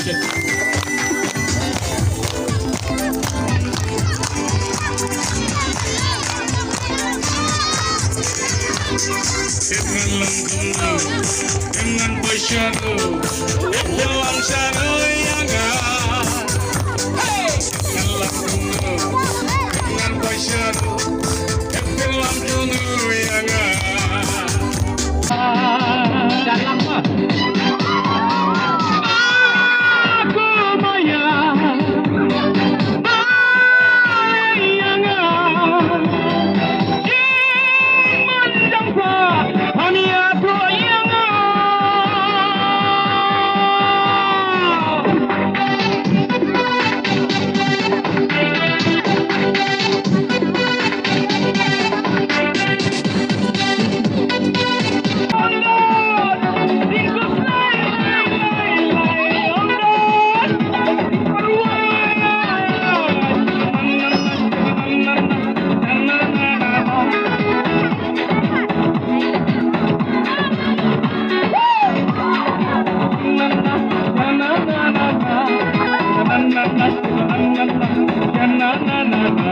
Congratulations. Dengan pesyadu, dalam syadu yang dengan pesyadu, dalam syadu yang dalam na na na na na.